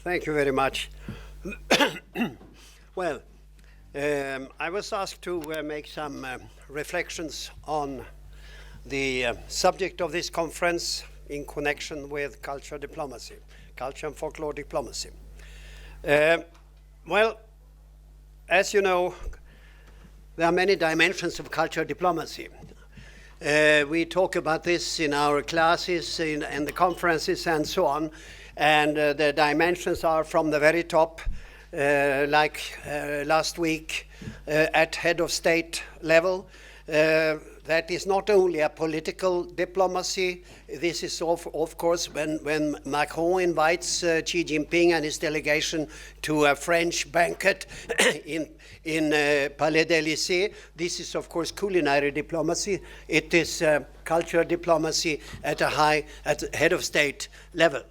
Thank you very much. Well, I was asked to make some reflections on the subject of this conference in connection with culture diplomacy, culture and folklore diplomacy. Well, as you know, there are many dimensions of culture diplomacy. We talk about this in our classes, in the conferences and so on, and the dimensions are from the very top, like last week at head of state level. That is not only a political diplomacy. This is of course when Macron invites Xi Jinping and his delegation to a French banquet in Palais d'Élysée. This is of course culinary diplomacy. It is culture diplomacy at head of state level.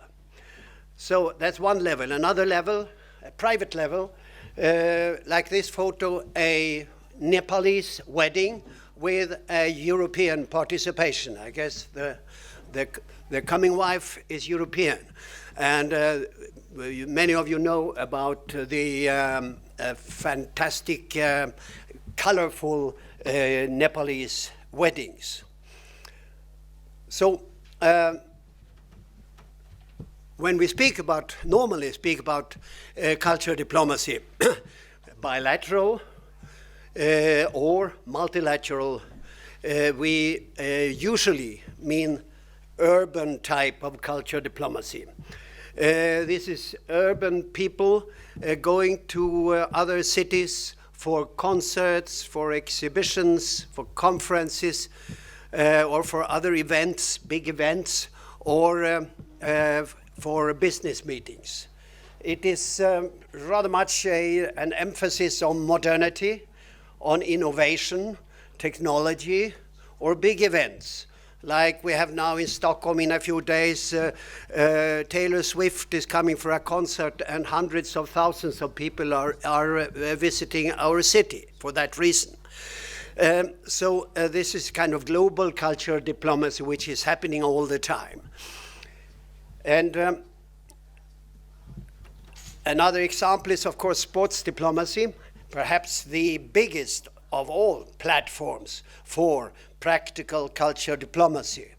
So that's one level. Another level, a private level, like this photo, a Nepalese wedding with a European participation. I guess the coming wife is European. And many of you know about the fantastic, colorful Nepalese weddings. So when we normally speak about culture diplomacy, bilateral, or multilateral, we usually mean urban type of culture diplomacy. This is urban people going to other cities for concerts, for exhibitions, for conferences, or for other events, big events, or for business meetings. It is rather much an emphasis on modernity, on innovation, technology, or big events. Like we have now in Stockholm in a few days, Taylor Swift is coming for a concert and hundreds of thousands of people are visiting our city for that reason. So this is kind of global culture diplomacy which is happening all the time. And another example is of course sports diplomacy, perhaps the biggest of all platforms for practical culture diplomacy.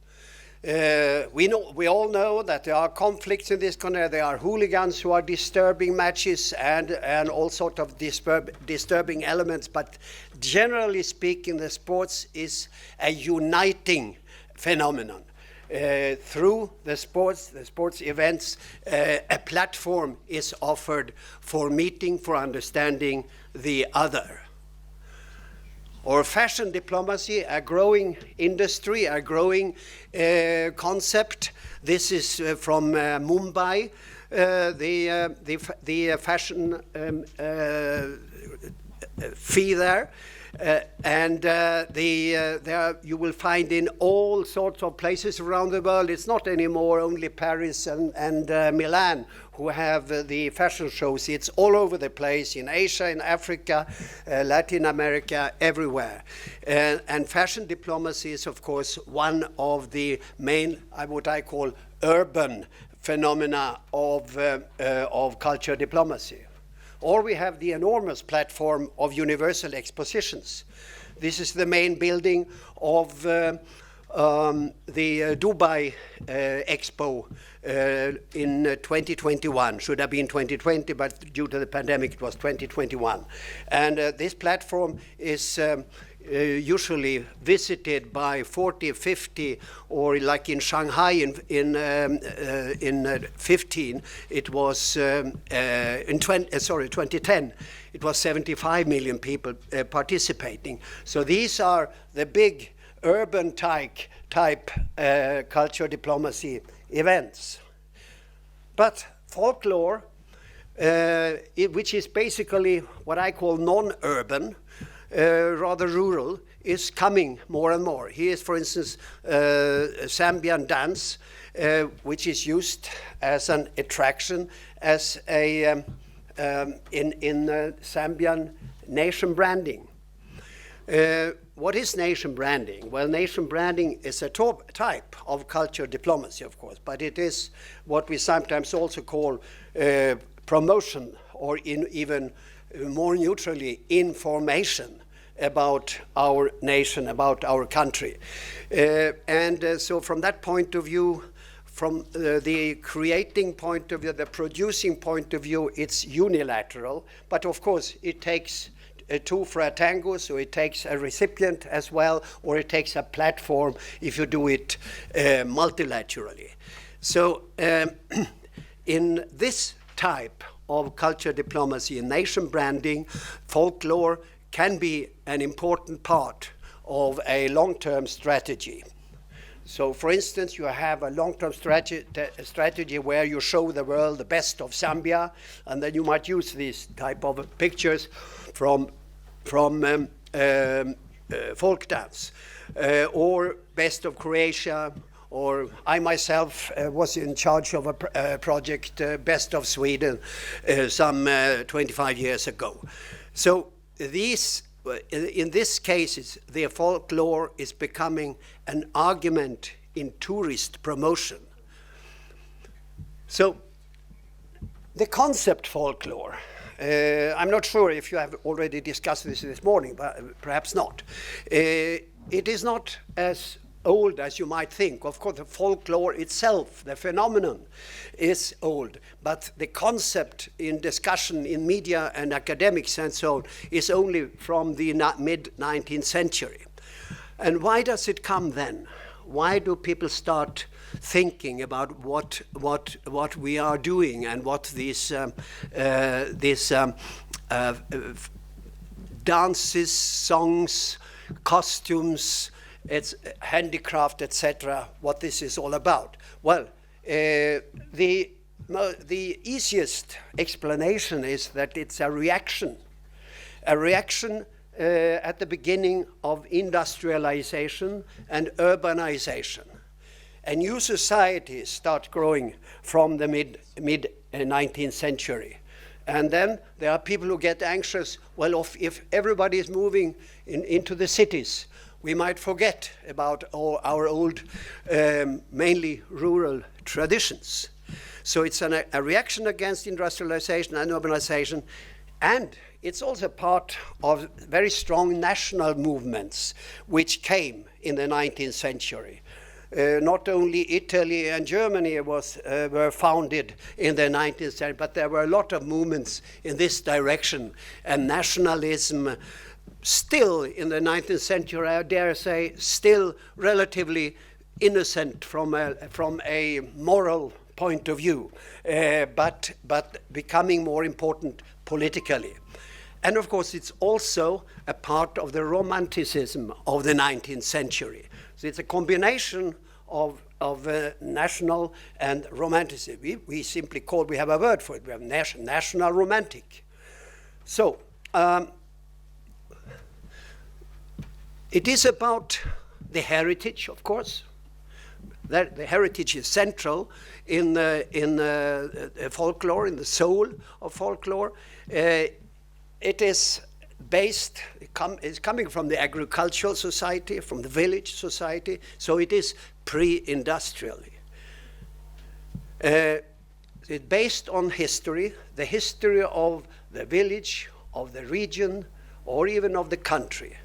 We all know that there are conflicts in this country. There are hooligans who are disturbing matches and all sorts of disturbing elements. But generally speaking, the sports is a uniting phenomenon. Through the sports events, a platform is offered for meeting, for understanding the other. Or fashion diplomacy, a growing industry, a growing concept. This is from Mumbai, the fashion fee there. There you will find in all sorts of places around the world. It's not anymore only Paris and Milan who have the fashion shows. It's all over the place, in Asia, in Africa, Latin America, everywhere. And fashion diplomacy is, of course, one of the main, what I call urban phenomena of culture diplomacy. Or we have the enormous platform of universal expositions. This is the main building of the Dubai Expo in 2021. Should have been 2020, but due to the pandemic, it was 2021. And this platform is usually visited by 40, 50, or like in Shanghai in 15, it was in 2010, it was 75 million people participating. So these are the big urban type culture diplomacy events. But folklore, which is basically what I call non-urban, rather rural, is coming more and more. Here is, for instance, Zambian dance, which is used as an attraction, as a in Zambian nation branding. what is nation branding? Well, nation branding is a type of cultural diplomacy, of course, but it is what we sometimes also call promotion, or even more neutrally, information about our nation, about our country. So from that point of view, from the creating point of view, the producing point of view, it's unilateral. But of course, it takes two for a tango, so it takes a recipient as well, or it takes a platform if you do it multilaterally. So in this type of culture diplomacy and nation branding, folklore can be an important part of a long-term strategy. So, for instance, you have a long-term strategy where you show the world the best of Zambia, and then you might use these type of pictures from folk dance, or best of Croatia, or I myself was in charge of a project, Best of Sweden, some 25 years ago. So in this case, the folklore is becoming an argument in tourist promotion. So the concept folklore, I'm not sure if you have already discussed this morning, but perhaps not. It is not as old as you might think. Of course, the folklore itself, the phenomenon, is old, but the concept in discussion in media and academics and so on is only from the mid-19th century. And why does it come then? Why do people start thinking about what we are doing and what these dances, songs, costumes, it's handicraft, etc., what this is all about? Well, the easiest explanation is that it's a reaction at the beginning of industrialization and urbanization. And new societies start growing from the mid-19th century. And then there are people who get anxious, well, if everybody is moving into the cities, we might forget about our old, mainly rural traditions. So it's a reaction against industrialization and urbanization, and it's also part of very strong national movements which came in the 19th century. Not only Italy and Germany were founded in the 19th century, but there were a lot of movements in this direction, and nationalism, still in the 19th century, I dare say, still relatively innocent from a moral point of view, but becoming more important politically. And of course, it's also a part of the romanticism of the 19th century. So it's a combination of national and romanticism. We simply we have a word for it. We have national romantic. So it is about the heritage, of course. The heritage is central in folklore, in the soul of folklore. It is based, it's coming from the agricultural society, from the village society, so it is pre-industrially. It's based on history, the history of the village, of the region, or even of the country.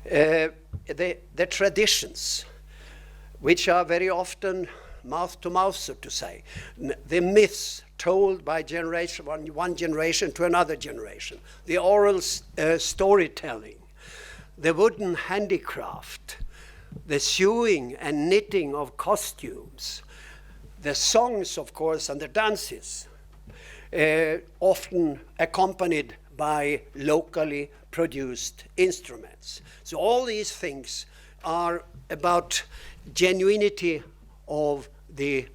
The traditions, which are very often mouth to mouth, so to say. The myths told by one generation to another generation. The oral storytelling. The wooden handicraft. The sewing and knitting of costumes. The songs, of course, and the dances. Often accompanied by locally produced instruments. So all these things are about genuinity of the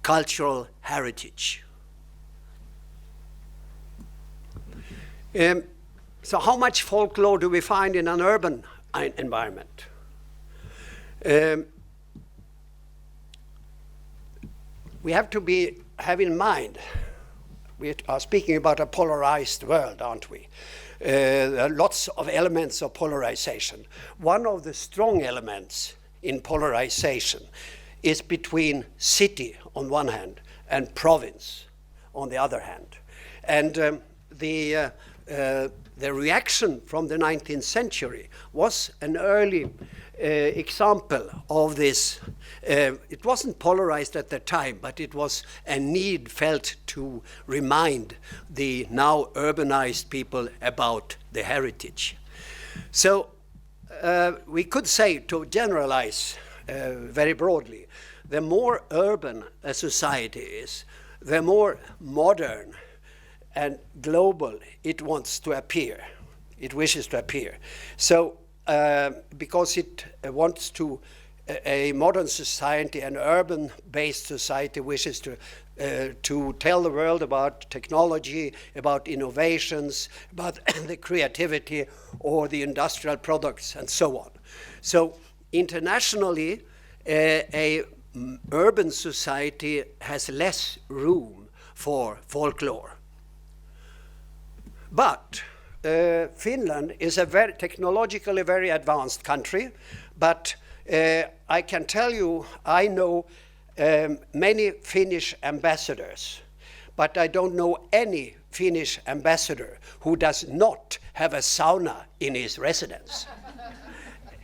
cultural heritage. So how much folklore do we find in an urban environment? We have to have in mind We are speaking about a polarized world, aren't we? There are lots of elements of polarization. One of the strong elements in polarization is between city on one hand and province on the other hand. And the reaction from the 19th century was an early example of this. It wasn't polarized at the time, but it was a need felt to remind the now urbanized people about the heritage. So we could say, to generalize very broadly, the more urban a society is, the more modern and global it wants to appear. It wishes to appear. So because it wants to, a modern society, an urban-based society wishes to tell the world about technology, about innovations, about the creativity or the industrial products and so on. So internationally, a urban society has less room for folklore. But Finland is a very technologically very advanced country, but I can tell you, I know many Finnish ambassadors, but I don't know any Finnish ambassador who does not have a sauna in his residence.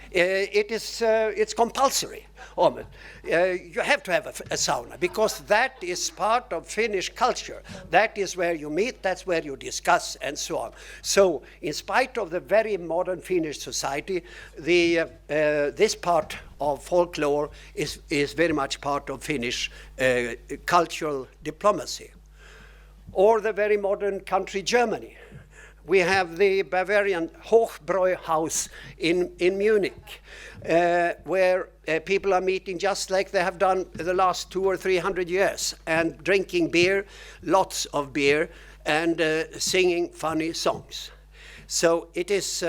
It's compulsory. You have to have a sauna, because that is part of Finnish culture. That is where you meet, that's where you discuss, and so on. So, in spite of the very modern Finnish society, this part of folklore is very much part of Finnish cultural diplomacy. Or the very modern country Germany. We have the Bavarian Hochbräuhaus in Munich, where people are meeting just like they have done the last 200 or 300 years, and drinking beer, lots of beer, and singing funny songs. So it is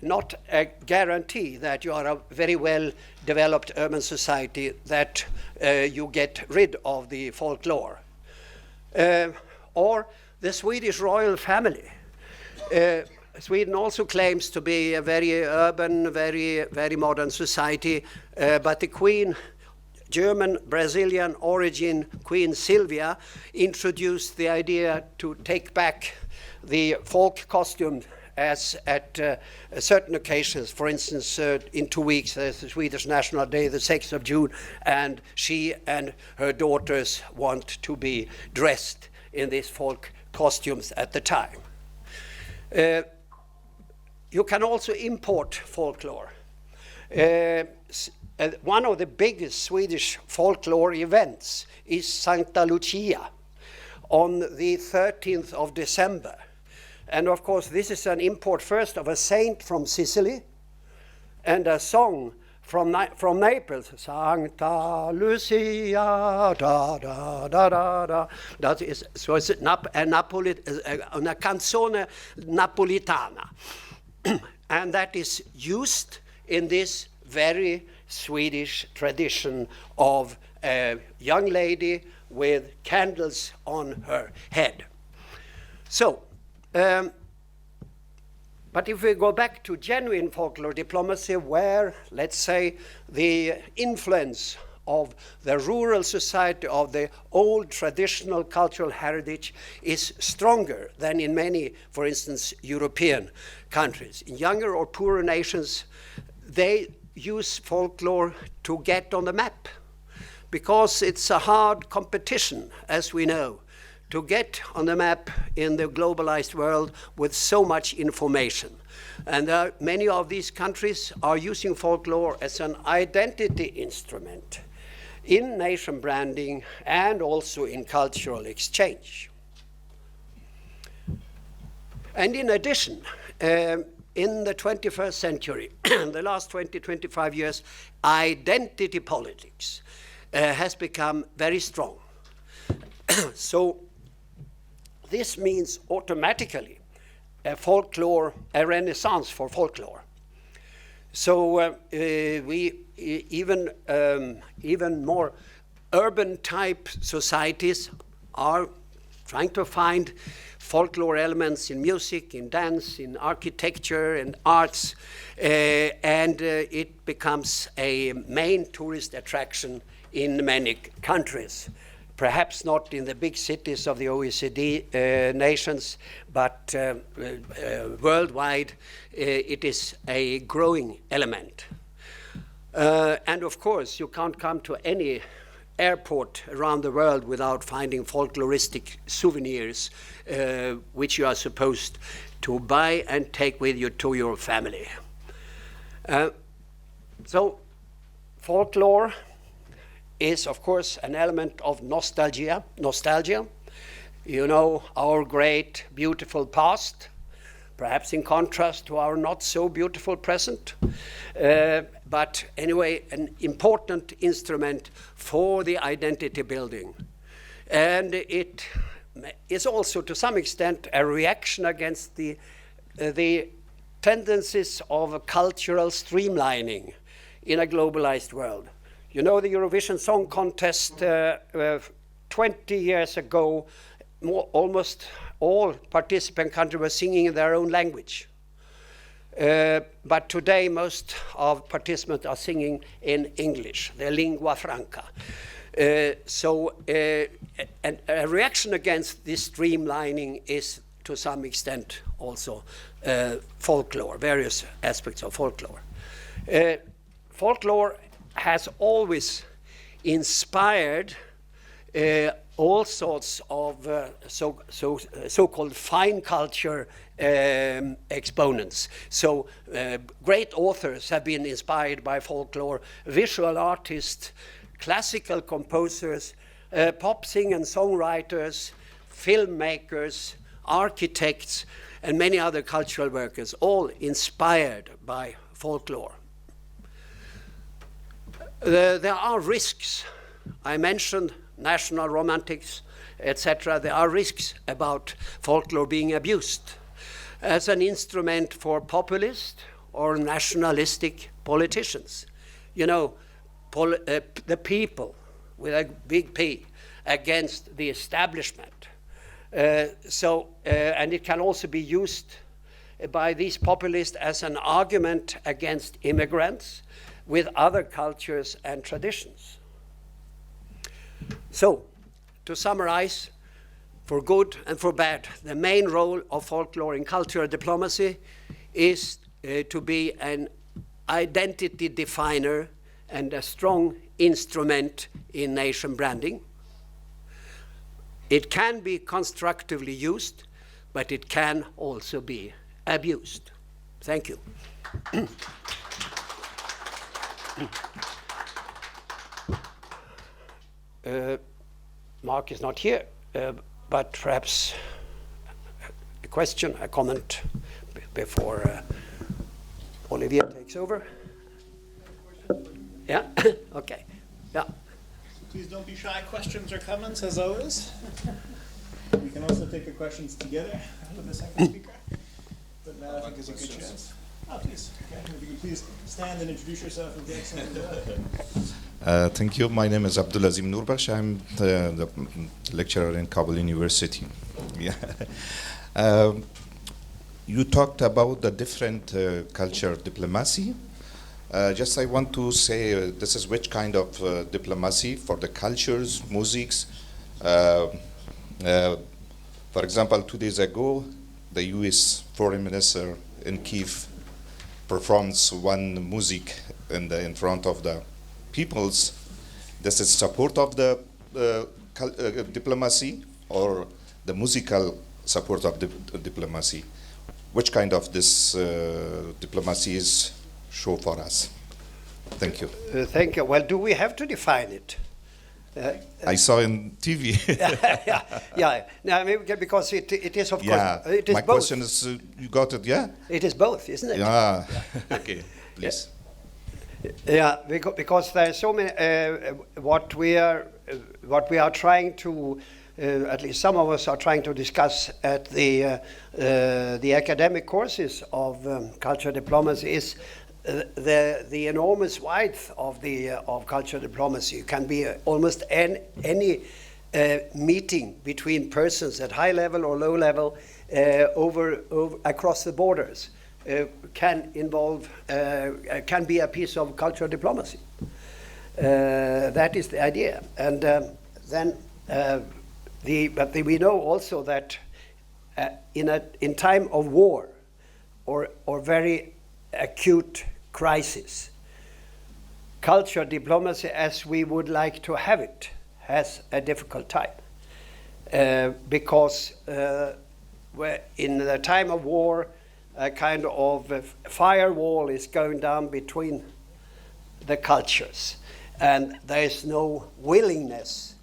not a guarantee that you are a very well-developed urban society that you get rid of the folklore. Or the Swedish royal family. Sweden also claims to be a very urban, very modern society, but the Queen, German, Brazilian origin Queen Sylvia, introduced the idea to take back the folk costume as at certain occasions. For instance, in 2 weeks, there's the Swedish National Day, the 6th of June, and she and her daughters want to be dressed in these folk costumes at the time. You can also import folklore. One of the biggest Swedish folklore events is Sankta Lucia on the 13th of December. And of course, this is an import first of a saint from Sicily and a song from Naples, Sancta Lucia, da da da da da. That is, so it's una canzone napolitana, and that is used in this very Swedish tradition of a young lady with candles on her head. So. But if we go back to genuine folklore diplomacy, where, let's say, the influence of the rural society, of the old traditional cultural heritage is stronger than in many, for instance, European countries. In younger or poorer nations, they use folklore to get on the map, because it's a hard competition, as we know, to get on the map in the globalized world with so much information. And many of these countries are using folklore as an identity instrument in nation branding and also in cultural exchange. And in addition, in the 21st century, the last 20-25 years, identity politics has become very strong. So this means automatically a renaissance for folklore. So we even more urban type societies are trying to find folklore elements in music, in dance, in architecture and arts, and it becomes a main tourist attraction in many countries. Perhaps not in the big cities of the OECD nations, but worldwide it is a growing element. And of course, you can't come to any airport around the world without finding folkloristic souvenirs, which you are supposed to buy and take with you to your family. So folklore is, of course, an element of nostalgia. You know, our great, beautiful past, perhaps in contrast to our not so beautiful present. But anyway, an important instrument for the identity building. And it is also, to some extent, a reaction against the tendencies of a cultural streamlining in a globalized world. You know, the Eurovision Song Contest 20 years ago, almost all participant countries were singing in their own language. But today, most of participants are singing in English, the lingua franca. So a reaction against this streamlining is, to some extent, also folklore, various aspects of folklore. Folklore has always inspired all sorts of so-called fine culture exponents. So great authors have been inspired by folklore, visual artists, classical composers, pop sing and songwriters, filmmakers, architects, and many other cultural workers, all inspired by folklore. There are risks. I mentioned national romantics, etc. There are risks about folklore being abused as an instrument for populist or nationalistic politicians. You know, the people with a big P against the establishment. And it can also be used by these populists as an argument against immigrants with other cultures and traditions. So, to summarize, for good and for bad, the main role of folklore in cultural diplomacy is to be an identity definer and a strong instrument in nation branding. It can be constructively used, but it can also be abused. Thank you. Mark is not here, but perhaps a question, a comment before Olivier takes over. Yeah, okay, yeah. Please don't be shy, questions or comments as always. We can also take the questions together with the second speaker. But now I think is a good chance. Oh, please. Okay. If you could please stand and introduce yourself and the excellent. Thank you. My name is Abdulazim Nurbash. I'm the lecturer in Kabul University. Yeah. You talked about the different culture diplomacy. Just I want to say this is which kind of diplomacy for the cultures, musics. For example, 2 days ago, the U.S. Foreign Minister in Kyiv performs one music in front of the peoples. This is support of the diplomacy or the musical support of the diplomacy. Which kind of this diplomacy is show for us? Thank you. Thank you. Well, do we have to define it? I saw in TV. yeah. No, I mean, because it is of course. It is my both. question is, you got it? Yeah. It is both, isn't it? Yeah. Okay. Please. Yeah, because there are so many. What we are trying to, at least some of us are trying to discuss at the academic courses of cultural diplomacy is the enormous width of cultural diplomacy. It can be almost any meeting between persons at high level or low level over across the borders can be a piece of cultural diplomacy. That is the idea. And we know also that in time of war or very acute crisis, culture diplomacy, as we would like to have it, has a difficult time because in the time of war, a kind of firewall is going down between the cultures, and there is no willingness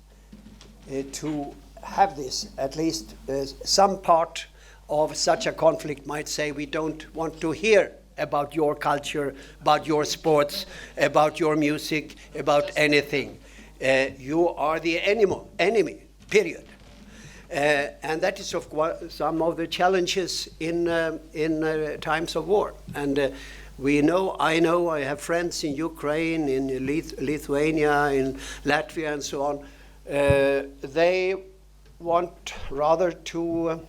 to have this. At least some part of such a conflict might say, we don't want to hear about your culture, about your sports, about your music, about anything. You are the enemy, period. And that is of course some of the challenges in times of war. And I have friends in Ukraine, in Lithuania, in Latvia, and so on. They want rather to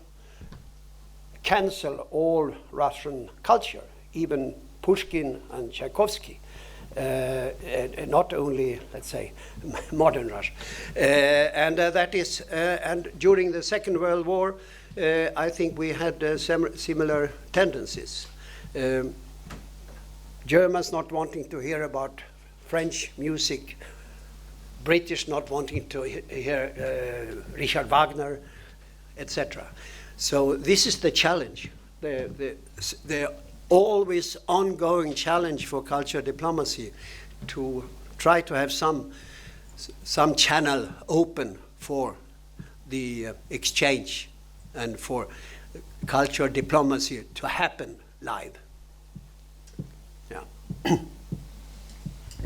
cancel all Russian culture, even Pushkin and Tchaikovsky. Not only, let's say, modern Russia. And during the Second World War, I think we had similar tendencies. Germans not wanting to hear about French music, British not wanting to hear Richard Wagner, etc. So this is the challenge, the always ongoing challenge for culture diplomacy, to try to have some channel open for the exchange and for culture diplomacy to happen live. Yeah.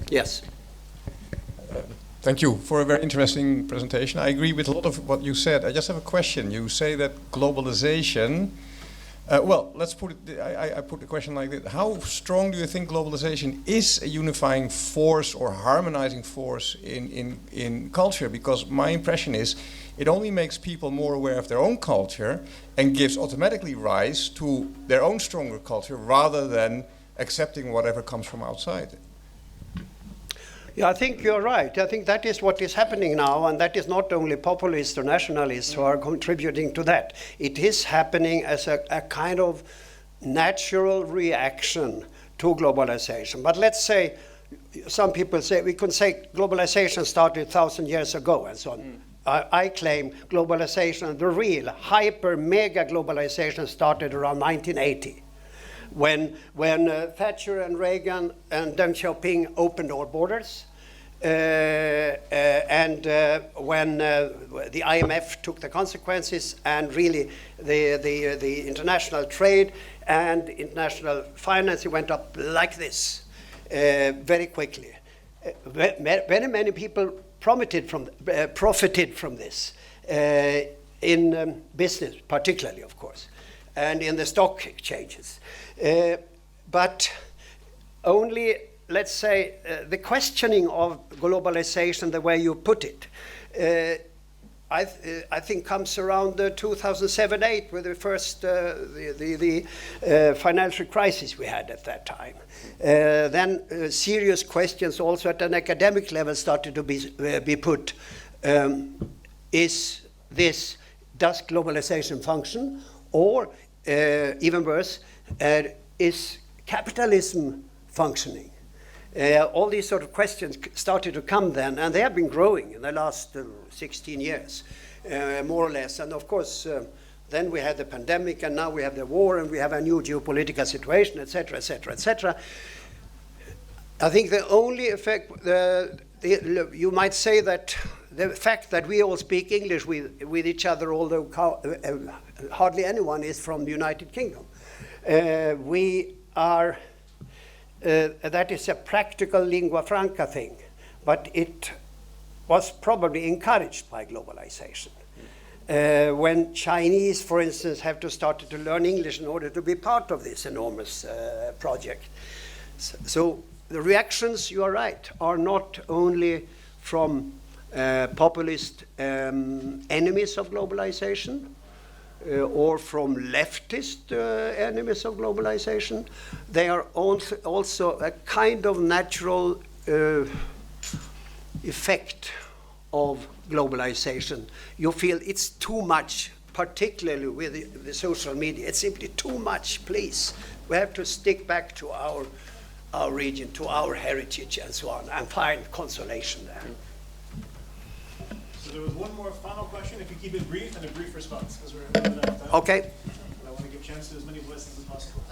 Yes. Thank you for a very interesting presentation. I agree with a lot of what you said. I just have a question. You say that globalization. Well, let's put it. I put the question like this: how strong do you think globalization is a unifying force or harmonizing force in culture? Because my impression is, it only makes people more aware of their own culture and gives automatically rise to their own stronger culture, rather than accepting whatever comes from outside. Yeah, I think you're right. I think that is what is happening now, and that is not only populists or nationalists who are contributing to that. It is happening as a kind of natural reaction to globalization. But let's say, some people say, we can say globalization started 1,000 years ago and so on. I claim globalization, the real hyper mega globalization, started around 1980. When Thatcher and Reagan and Deng Xiaoping opened our borders, and when the IMF took the consequences, and really the international trade and international finance went up like this very quickly. Many people profited from this in business, particularly, of course, and in the stock exchanges. But only, let's say, the questioning of globalization, the way you put it, I think comes around 2007-8 with the first financial crisis we had at that time. Then serious questions also at an academic level started to be put. Does globalization function? Or even worse, is capitalism functioning? All these sort of questions started to come then, and they have been growing in the last 16 years, more or less. And of course, then we had the pandemic, and now we have the war, and we have a new geopolitical situation, etc., etc., etc. I think the only effect, you might say that the fact that we all speak English with each other, although hardly anyone is from the United Kingdom, we are. That is a practical lingua franca thing, but it was probably encouraged by globalization. When Chinese, for instance, have to start to learn English in order to be part of this enormous project. So the reactions, you are right, are not only from populist enemies of globalization, or from leftist enemies of globalization. They are also a kind of natural effect of globalization. You feel it's too much, particularly with the social media. It's simply too much, please. We have to stick back to our region, to our heritage and so on, and find consolation there. So there was one more final question, if you keep it brief, and a brief response, because we're running out of time. Okay. I want to give chance to as many voices as possible.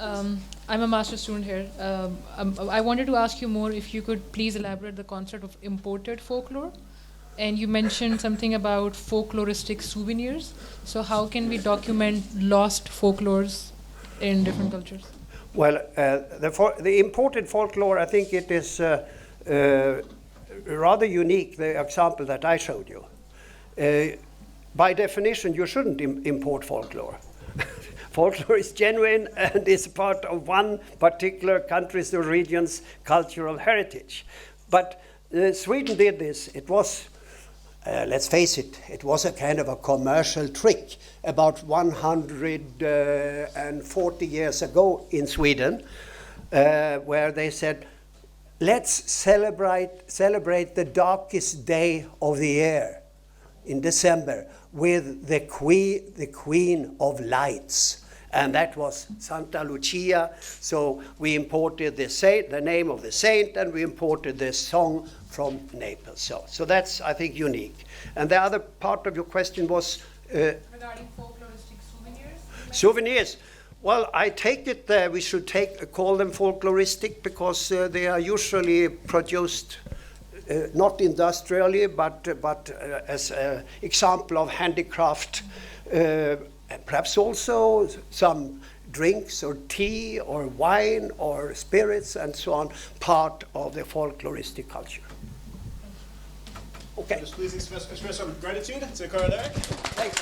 I'm a master's student here. I wanted to ask you more if you could please elaborate the concept of imported folklore. And you mentioned something about folkloristic souvenirs. So how can we document lost folklores in different cultures? Well, the imported folklore, I think it is rather unique, the example that I showed you. By definition, you shouldn't import folklore. Folklore is genuine and is part of one particular country's or region's cultural heritage. But Sweden did this. It was, let's face it, it was a kind of a commercial trick about 140 years ago in Sweden, where they said, let's celebrate the darkest day of the year in December with the Queen of Lights. And that was Santa Lucia. So we imported the saint, the name of the saint, and we imported the song from Naples. So that's, I think, unique. And the other part of your question was Regarding folkloristic souvenirs? souvenirs. Well, I take it we should call them folkloristic because they are usually produced not industrially, but as an example of handicraft. And perhaps also some drinks or tea or wine or spirits and so on, part of the folkloristic culture. Okay. Just please express our gratitude to Karl Erik. Thanks.